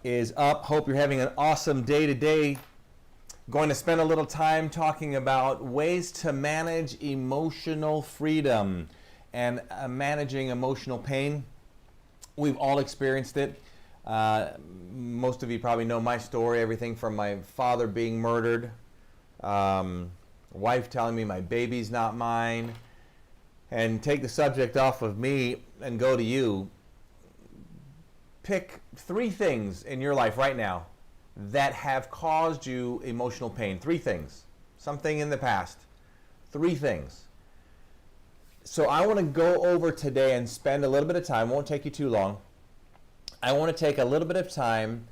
Is up. Hope you're having an awesome day today. Going to spend a little time talking about ways to manage emotional freedom and managing emotional pain. We've all experienced it. Most of you probably know my story, everything from my father being murdered, wife telling me my baby's not mine, and take the subject off of me and go to you. Pick 3 things in your life right now that have caused you emotional pain. 3 things. Something in the past. 3 things. So I want to go over today and spend a little bit of time. Won't take you too long. I want to take a little bit of time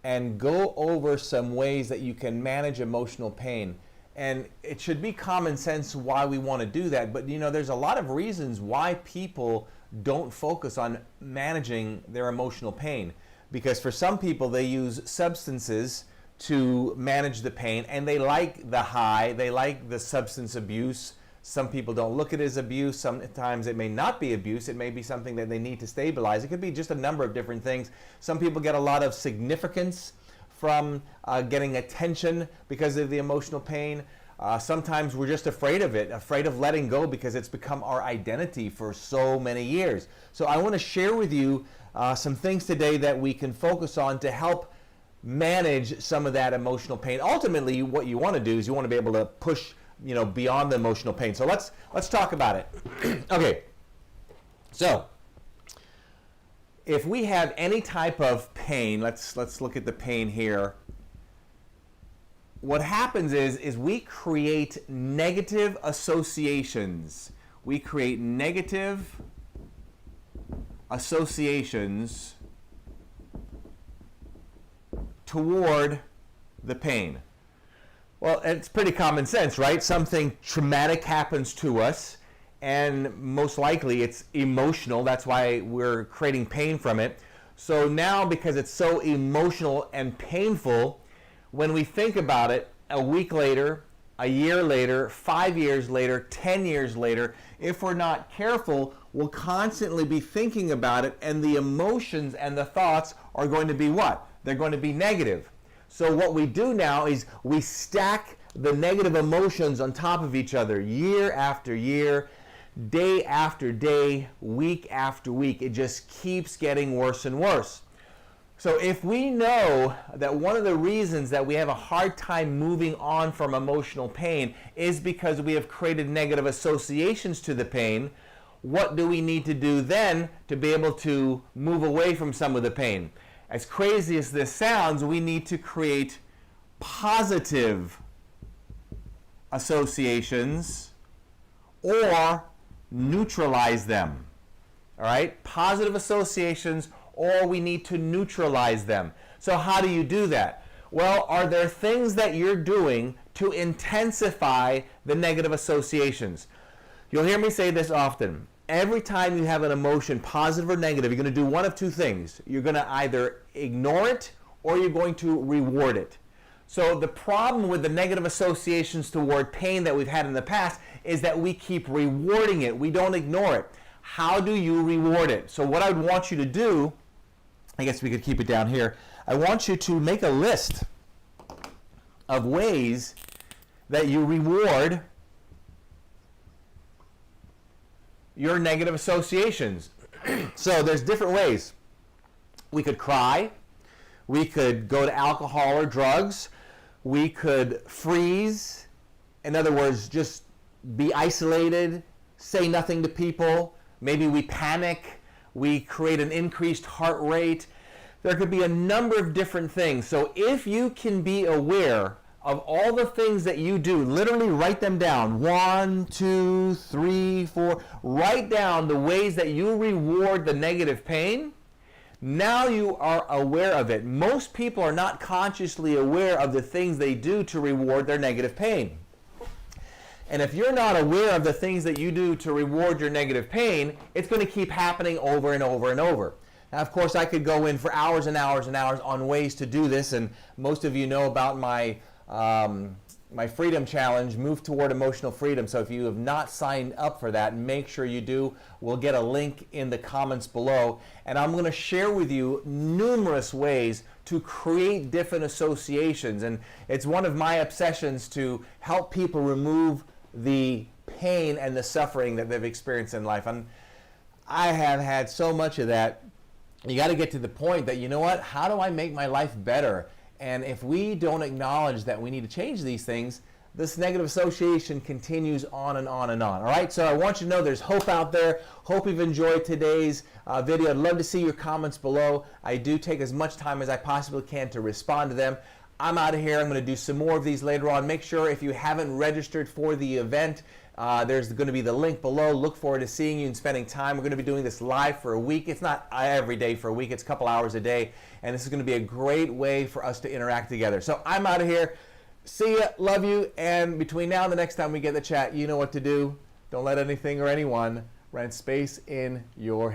and go over some ways that you can manage emotional pain. And it should be common sense why we want to do that. But you know, there's a lot of reasons why people don't focus on managing their emotional pain. Because for some people, they use substances to manage the pain, and they like the high, they like the substance abuse. Some people don't look at it as abuse. Sometimes it may not be abuse. It may be something that they need to stabilize. It could be just a number of different things. Some people get a lot of significance from getting attention because of the emotional pain. Sometimes we're just afraid of it, afraid of letting go because it's become our identity for so many years. So I want to share with you some things today that we can focus on to help manage some of that emotional pain. Ultimately, what you want to do is you want to be able to push, beyond the emotional pain. So let's talk about it. Okay. So if we have any type of pain, let's look at the pain here. What happens is we create negative associations. We create negative associations toward the pain. Well, it's pretty common sense, right? Something traumatic happens to us, and most likely it's emotional. That's why we're creating pain from it. So now, because it's so emotional and painful, when we think about it a week later, a year later, 5 years later, 10 years later, if we're not careful, we'll constantly be thinking about it, and the emotions and the thoughts are going to be what? They're going to be negative. So what we do now is we stack the negative emotions on top of each other year after year, day after day, week after week. It just keeps getting worse and worse. So if we know that one of the reasons that we have a hard time moving on from emotional pain is because we have created negative associations to the pain, what do we need to do then to be able to move away from some of the pain? As crazy as this sounds, we need to create positive associations or neutralize them. All right? Positive associations, or we need to neutralize them. So how do you do that? Well, are there things that you're doing to intensify the negative associations? You'll hear me say this often. Every time you have an emotion, positive or negative, you're going to do one of 2 things. You're going to either ignore it or you're going to reward it. So the problem with the negative associations toward pain that we've had in the past is that we keep rewarding it. We don't ignore it. How do you reward it? So what I would want you to do, I guess we could keep it down here. I want you to make a list of ways that you reward your negative associations. So there's different ways. We could cry. We could go to alcohol or drugs. We could freeze. In other words, just be isolated, say nothing to people. Maybe we panic. We create an increased heart rate. There could be a number of different things. So if you can be aware of all the things that you do, literally write them down. 1, 2, 3, 4. Write down the ways that you reward the negative pain. Now you are aware of it. Most people are not consciously aware of the things they do to reward their negative pain. And if you're not aware of the things that you do to reward your negative pain, it's going to keep happening over and over and over. Now, of course, I could go in for hours and hours and hours on ways to do this, and most of you know about my my Freedom Challenge, Move Toward Emotional Freedom. So if you have not signed up for that, make sure you do. We'll get a link in the comments below. And I'm going to share with you numerous ways to create different associations. And it's one of my obsessions to help people remove the pain and the suffering that they've experienced in life. And I have had so much of that. You got to get to the point that, you know what, how do I make my life better? And if we don't acknowledge that we need to change these things, this negative association continues on and on and on. All right, so I want you to know there's hope out there. Hope you've enjoyed today's video. I'd love to see your comments below. I do take as much time as I possibly can to respond to them. I'm out of here. I'm going to do some more of these later on. Make sure if you haven't registered for the event, there's going to be the link below. Look forward to seeing you and spending time. We're going to be doing this live for a week. It's not every day for a week. It's a couple hours a day. And this is going to be a great way for us to interact together. So I'm out of here. See ya. Love you. And between now and the next time we get the chat, you know what to do. Don't let anything or anyone rent space in your head.